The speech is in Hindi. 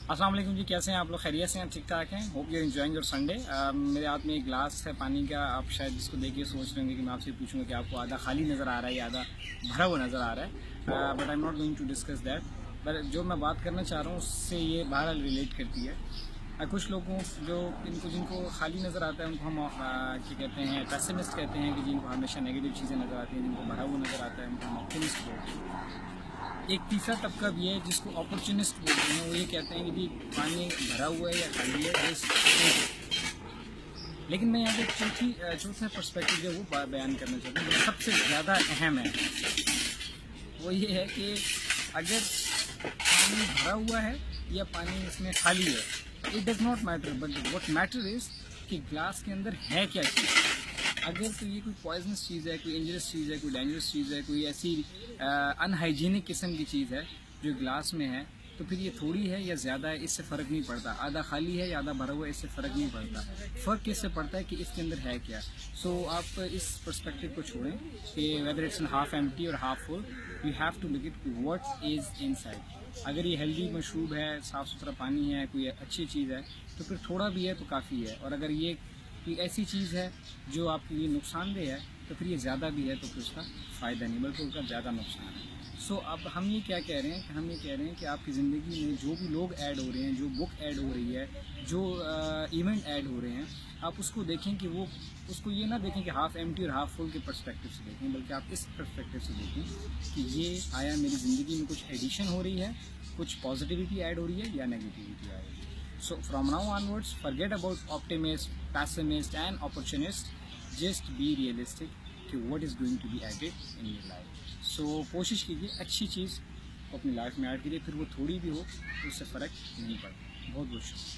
अस्सलाम वालेकुम जी, कैसे हैं आप लोग? खैरियत से हैं? ठीक ठाक हैं? Hope you are enjoying your Sunday. मेरे हाथ में एक ग्लास है पानी का। आप शायद इसको देखिए सोच रहे होंगे कि मैं आपसे पूछूंगा कि आपको आधा खाली नज़र आ रहा है या आधा भरा हुआ नज़र आ रहा है, but I am not going to discuss that. But जो मैं बात करना चाह रहा हूँ उससे ये बहरहाल रिलेट करती है। कुछ लोगों जो जिनको खाली नज़र आता है उनको हम क्या कहते हैं, पेसिमिस्ट कहते हैं, कि जिनको हमेशा नेगेटिव चीज़ें नज़र आती हैं। जिनको भरा हुआ नज़र आता है उनको हम ऑप्टिमिस्ट बोलते हैं। एक तीसरा तबका भी है जिसको अपॉर्चुनिस्ट बोलते हैं। वो ये कहते हैं कि जी पानी भरा हुआ है या खाली है, लेकिन मैं यहाँ पे चौथा पर्सपेक्टिव जो वो बयान करना चाहता हूँ, जो सबसे ज़्यादा अहम है, वो ये है कि अगर पानी भरा हुआ है या पानी इसमें खाली है, it does not matter, but what matter is कि ग्लास के अंदर है क्या चीज़। अगर तो ये कोई पॉइजनस चीज़ है, कोई इंजरियस चीज़ है, कोई डेंजरस चीज़ है, कोई ऐसी अनहाइजीनिक किस्म की चीज़ है जो ग्लास में है, तो फिर ये थोड़ी है या ज़्यादा है इससे फ़र्क नहीं पड़ता। आधा खाली है या आधा भरा हुआ है इससे फ़र्क नहीं पड़ता। फ़र्क किससे पड़ता है कि इसके अंदर है क्या। सो आप इस पर्सपेक्टिव को छोड़ें कि वेदर इट्स हाफ एम्प्टी और half full, you have to look it what is inside. अगर ये हेल्दी मशरूब है, साफ़ सुथरा पानी है, कोई अच्छी चीज़ है, तो फिर थोड़ा भी है तो काफ़ी है। और अगर ये कोई ऐसी चीज़ है जो आपके लिए नुकसानदेह है, तो फिर ये ज़्यादा भी है तो फिर उसका फ़ायदा नहीं बल्कि उसका ज़्यादा नुकसान है। सो अब हम ये क्या कह रहे हैं कि हम ये कह रहे हैं कि आपकी ज़िंदगी में जो भी लोग ऐड हो रहे हैं, जो बुक ऐड हो रही है, जो इवेंट ऐड हो रहे हैं, आप उसको देखें कि वो उसको ये ना देखें कि हाफ़ एम्प्टी और हाफ़ फुल के पर्सपेक्टिव से देखें, बल्कि आप इस पर्सपेक्टिव से देखें कि ये आया मेरी ज़िंदगी में कुछ एडिशन हो रही है, कुछ पॉजिटिविटी ऐड हो रही है या नेगेटिविटी ऐड हो रही है। So from now onwards, forget about optimist, pessimist and opportunist. Just be realistic कि what is going to be added in your life. So कोशिश कीजिए अच्छी चीज़ को अपनी लाइफ में ऐड कीजिए, फिर वो थोड़ी भी हो तो उससे फ़र्क नहीं पड़ता। बहुत बहुत शुक्रिया।